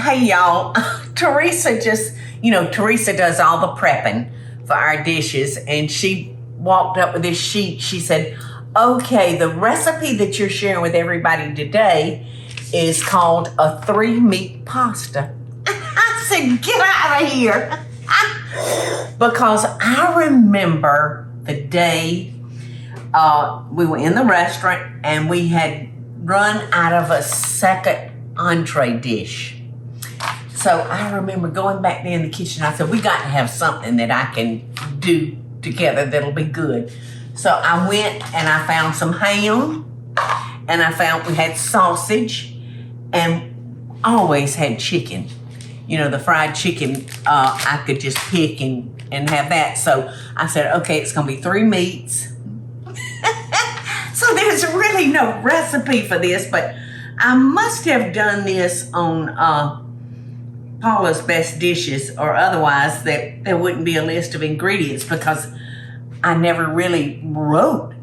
Hey, y'all. Teresa Teresa does all the prepping for our dishes, and she walked up with this sheet. She said, okay, the recipe that you're sharing with everybody today is called a 3-meat pasta. I said, get out of here. Because I remember the day we were in the restaurant and we had run out of a second entree dish. So I remember going back there in the kitchen. I said, we got to have something that I can do together that'll be good. So I went and I found some ham, and we had sausage, and always had chicken. The fried chicken, I could just pick and have that. So I said, okay, it's going to be 3 meats. So there's really no recipe for this, but I must have done this on Paula's Best Dishes, or otherwise that there wouldn't be a list of ingredients, because I never really wrote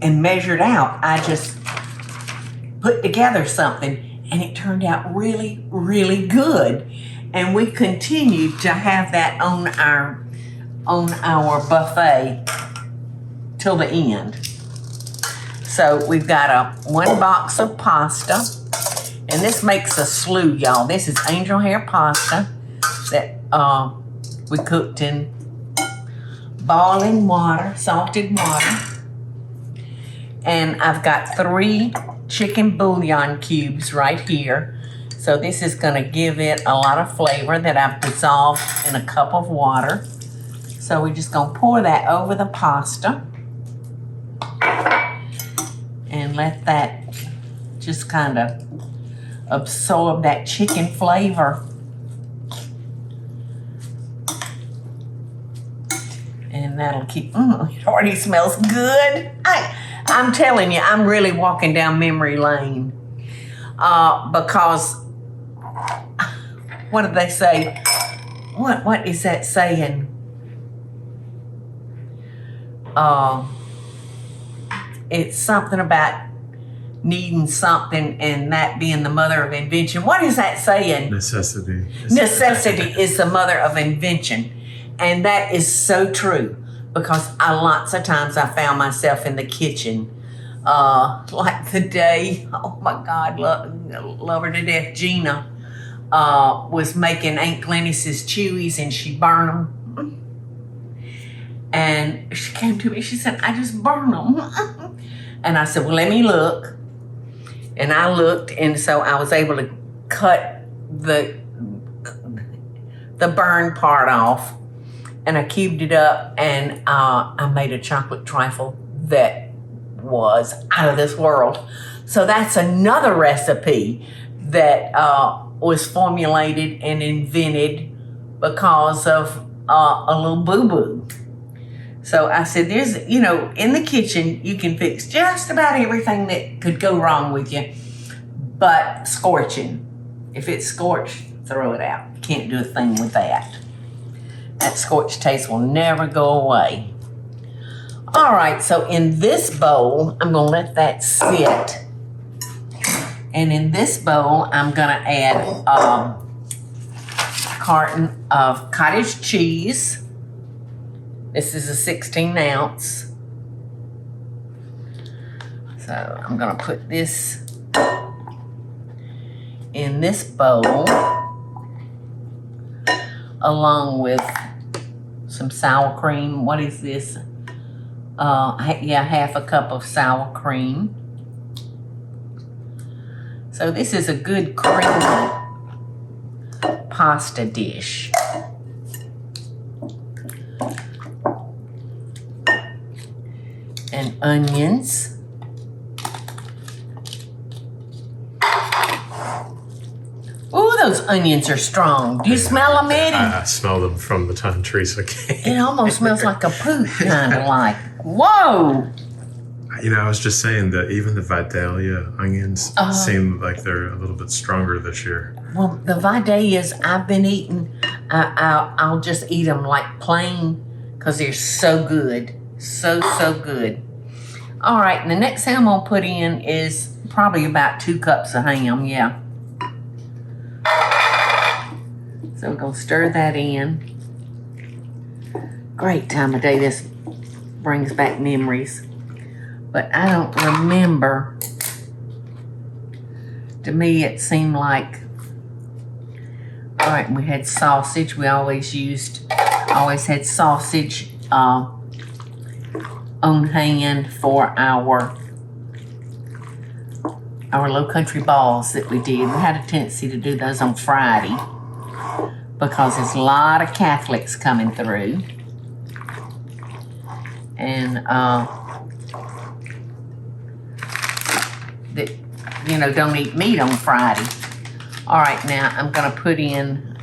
and measured out. I just put together something, and it turned out really, really good. And we continued to have that on our buffet till the end. So we've got 1 box of pasta, and this makes a slew, y'all. This is angel hair pasta that we cooked in boiling water, salted water. And I've got 3 chicken bouillon cubes right here. So this is gonna give it a lot of flavor that I've dissolved in a cup of water. So we're just gonna pour that over the pasta and let that just kind of absorb that chicken flavor. And that'll keep, it already smells good. I'm telling you, I'm really walking down memory lane. Because, what did they say? What is that saying? It's something about needing something and that being the mother of invention. What is that saying? Necessity. Necessity is the mother of invention. And that is so true, because lots of times I found myself in the kitchen, like the day, oh my God, love her to death, Gina, was making Aunt Glennis's Chewies, and she burned them. And she came to me, she said, I just burned them. And I said, well, let me look. And I looked, and so I was able to cut the burn part off, and I cubed it up, and I made a chocolate trifle that was out of this world. So that's another recipe that was formulated and invented because of a little boo-boo. So I said, there's, in the kitchen, you can fix just about everything that could go wrong with you, but scorching. If it's scorched, throw it out. You can't do a thing with that. That scorched taste will never go away. All right, so in this bowl, I'm gonna let that sit. And in this bowl, I'm gonna add a carton of cottage cheese. This is a 16 ounce. So I'm gonna put this in this bowl, along with some sour cream. What is this? Half a cup of sour cream. So this is a good creamy pasta dish. And onions. Ooh, those onions are strong. Do you smell them, Eddie? I smell them from the time Teresa came. It almost smells like a poop, kind of like. Whoa! I was just saying that even the Vidalia onions seem like they're a little bit stronger this year. Well, the Vidalias I've been eating, I'll just eat them like plain, because they're so good. So good. All right, and the next thing I'm gonna put in is probably about 2 cups of ham, yeah. So we're gonna stir that in. Great time of day. This brings back memories. But I don't remember. To me, it seemed like, all right, we had sausage. We always had sausage on hand for our low country balls that we did. We had a tendency to do those on Friday because there's a lot of Catholics coming through. And that, you know, don't eat meat on Friday. All right, now I'm gonna put in,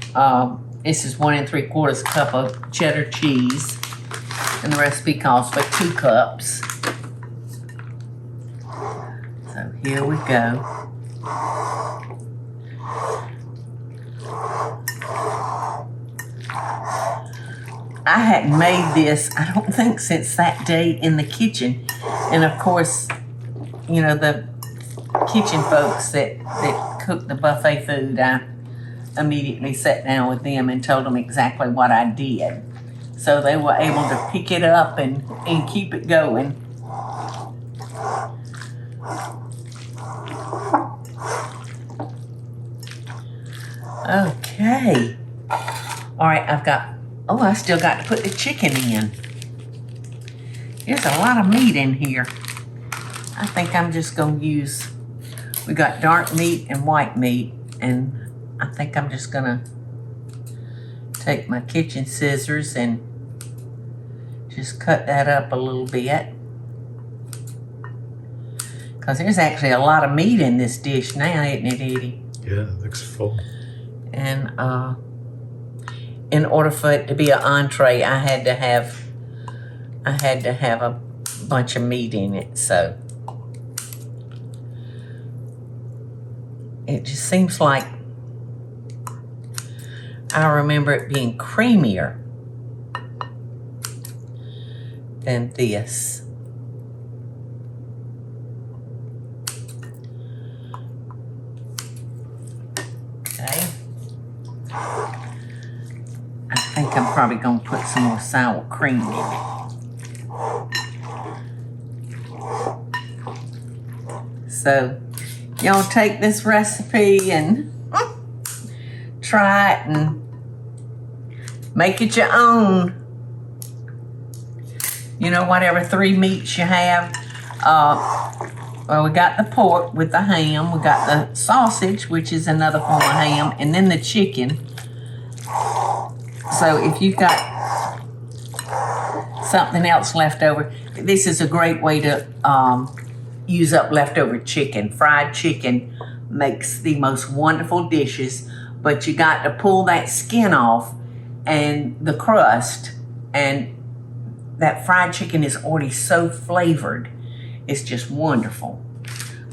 this is 1 3/4 cup of cheddar cheese, and the recipe calls for 2 cups. So here we go. I hadn't made this, I don't think, since that day in the kitchen. And of course, you know, the kitchen folks that cook the buffet food, I immediately sat down with them and told them exactly what I did. So they were able to pick it up and keep it going. Okay. All right, I still got to put the chicken in. There's a lot of meat in here. I think I'm just gonna use, we got dark meat and white meat, and I think I'm just gonna take my kitchen scissors and just cut that up a little bit. Because there's actually a lot of meat in this dish now, isn't it, Eddie? Yeah, it looks full. And in order for it to be an entree, I had to have a bunch of meat in it. So it just seems like I remember it being creamier than this. Okay. I think I'm probably gonna put some more sour cream in it. So y'all take this recipe and try it and make it your own. You know, whatever 3 meats you have. Well, we got the pork with the ham. We got the sausage, which is another form of ham, and then the chicken. So if you've got something else left over, this is a great way to use up leftover chicken. Fried chicken makes the most wonderful dishes, but you got to pull that skin off and the crust, and that fried chicken is already so flavored. It's just wonderful.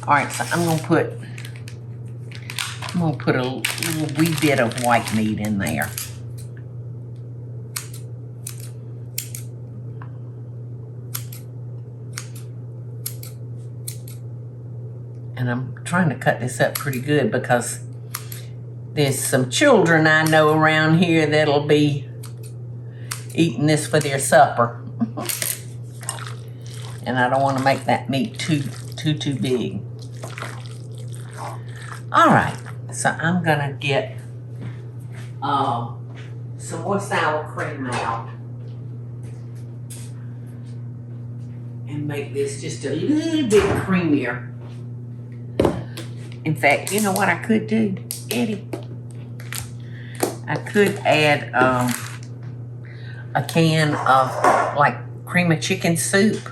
All right, so I'm gonna put a little wee bit of white meat in there. And I'm trying to cut this up pretty good because there's some children I know around here that'll be eating this for their supper. And I don't want to make that meat too big. All right, so I'm gonna get some more sour cream out and make this just a little bit creamier. In fact, you know what I could do, Eddie? I could add a can of like cream of chicken soup.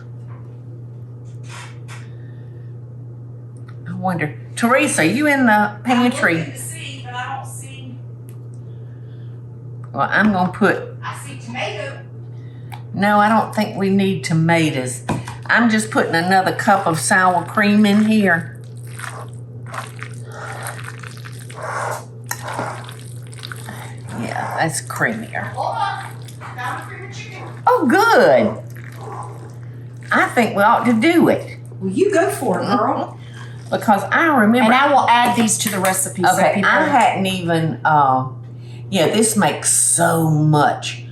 I wonder, Teresa, you in the pantry? I'm looking to see, but I don't see. Well, I'm gonna put. I see tomato. No, I don't think we need tomatoes. I'm just putting another cup of sour cream in here. Yeah, that's creamier. Hold on. Found a cream of chicken. Oh, good. I think we ought to do it. Well, you go for it, girl. Because I remember. And I will add these to the recipe. Okay, I hadn't even, Yeah, this makes so much.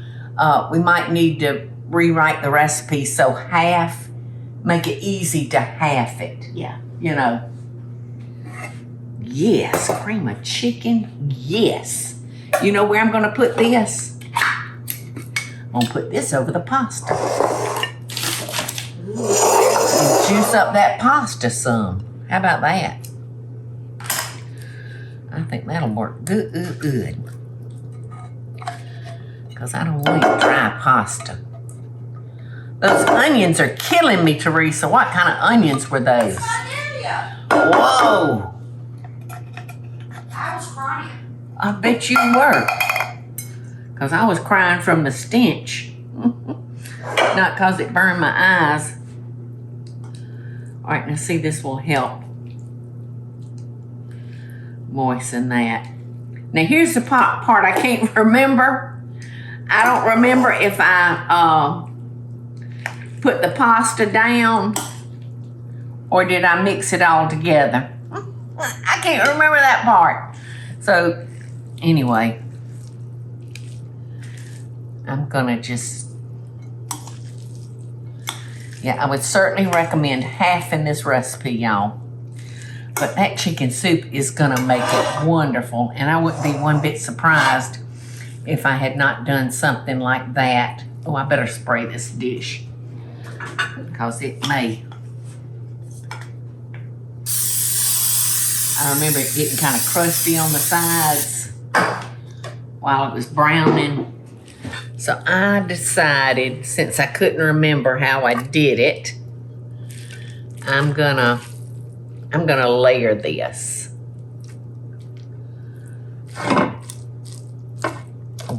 We might need to rewrite the recipe so half, make it easy to half it. Yeah. You know. Yes, cream of chicken. Yes. You know where I'm going to put this? I'm going to put this over the pasta. And juice up that pasta some. How about that? I think that'll work good. Because I don't want dry pasta. Those onions are killing me, Teresa. What kind of onions were those? Whoa! I was crying. I bet you were. Because I was crying from the stench. Not because it burned my eyes. All right, now see, this will help moisten that. Now here's the part I can't remember. I don't remember if I put the pasta down or did I mix it all together. I can't remember that part. So anyway, I'm gonna just, yeah, I would certainly recommend half in this recipe, y'all. But that chicken soup is gonna make it wonderful, and I wouldn't be one bit surprised if I had not done something like that. Oh, I better spray this dish because it may. I remember it getting kind of crusty on the sides while it was browning. So I decided, since I couldn't remember how I did it, I'm gonna layer this. I'll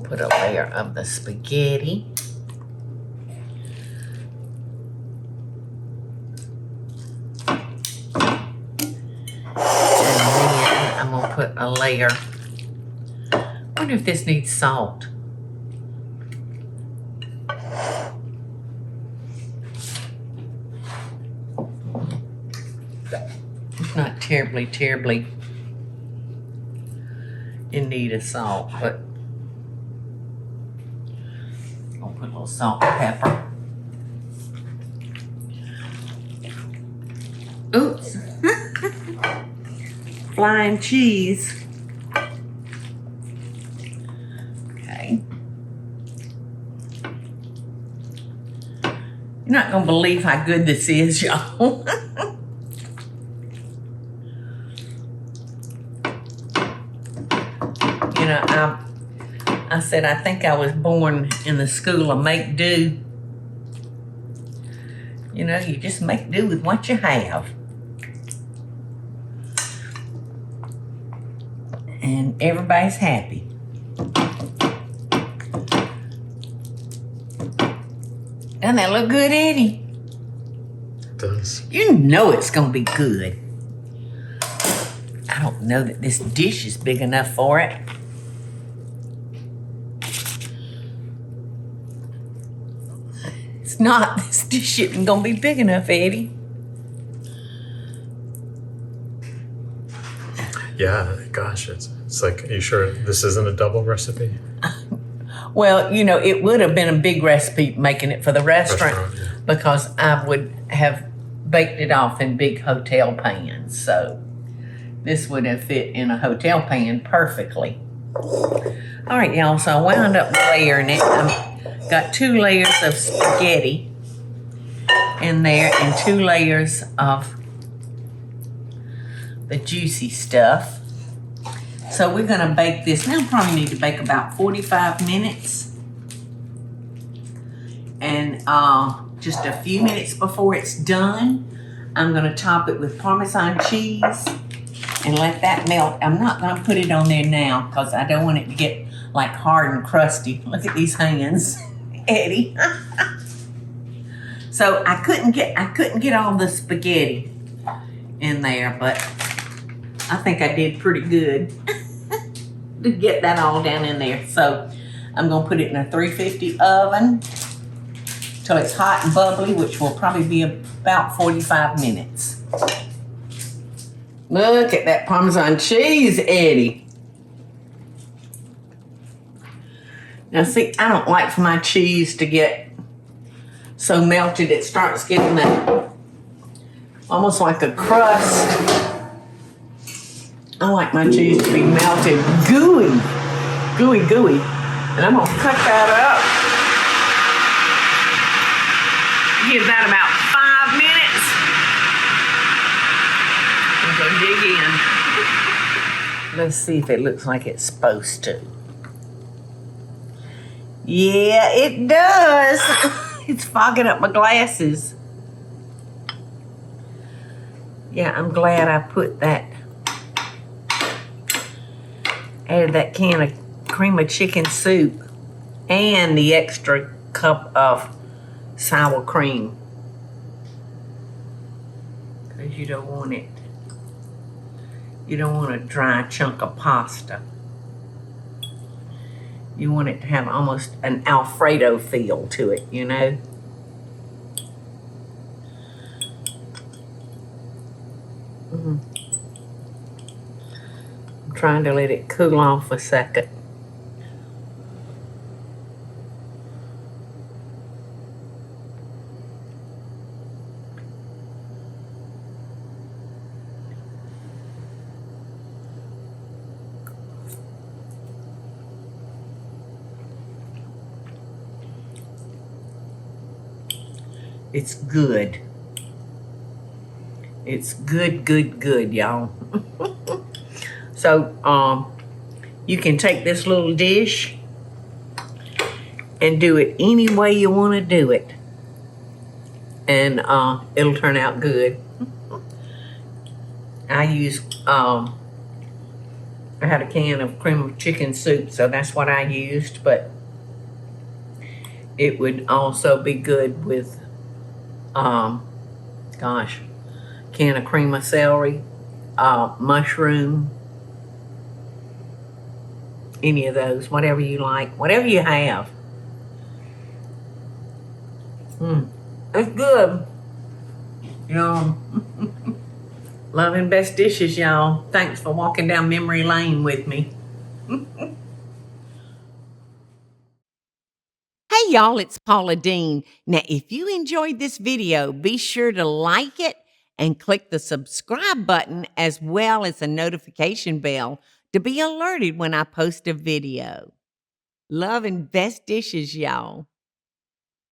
put a layer of the spaghetti. And then I'm gonna put a layer. I wonder if this needs salt. It's not terribly in need of salt, but I'll put a little salt and pepper. Oops. Flying cheese. Okay. You're not gonna believe how good this is, y'all. You know, I said I think I was born in the school of make do. You know, you just make do with what you have. And everybody's happy. Doesn't that look good, Eddie? It does. You know it's gonna be good. I don't know that this dish is big enough for it. It's not. This dish isn't gonna be big enough, Eddie. Yeah, gosh, it's like, are you sure this isn't a double recipe? Well, you know, it would have been a big recipe making it for the restaurant Yeah. because I would have baked it off in big hotel pans. So this would have fit in a hotel pan perfectly. All right, y'all, so I wound up layering it. I've got 2 layers of spaghetti in there and 2 layers of the juicy stuff. So we're gonna bake this. Now probably need to bake about 45 minutes. And just a few minutes before it's done, I'm gonna top it with Parmesan cheese and let that melt. I'm not gonna put it on there now because I don't want it to get like hard and crusty. Look at these hands, Eddie. So I couldn't get all the spaghetti in there, but I think I did pretty good to get that all down in there. So I'm gonna put it in a 350 oven till it's hot and bubbly, which will probably be about 45 minutes. Look at that Parmesan cheese, Eddie. Now see, I don't like for my cheese to get so melted it starts getting that almost like a crust. I like my cheese to be melted, gooey. And I'm gonna cut that up. Give that about 5 minutes. I'm gonna dig in. Let's see if it looks like it's supposed to. Yeah, it does. It's fogging up my glasses. Yeah, I'm glad I put that, added that can of cream of chicken soup and the extra cup of sour cream. Because you don't want a dry chunk of pasta. You want it to have almost an Alfredo feel to it, you know? I'm trying to let it cool off a second. It's good. It's good, y'all. So, you can take this little dish and do it any way you want to do it. And it'll turn out good. I had a can of cream of chicken soup, so that's what I used, but it would also be good with can of cream of celery, mushroom, any of those, whatever you like, whatever you have. It's good. Loving best dishes, y'all. Thanks for walking down memory lane with me. Hey y'all, it's Paula Deen. Now, if you enjoyed this video, be sure to like it and click the subscribe button as well as the notification bell to be alerted when I post a video. Love and best dishes, y'all.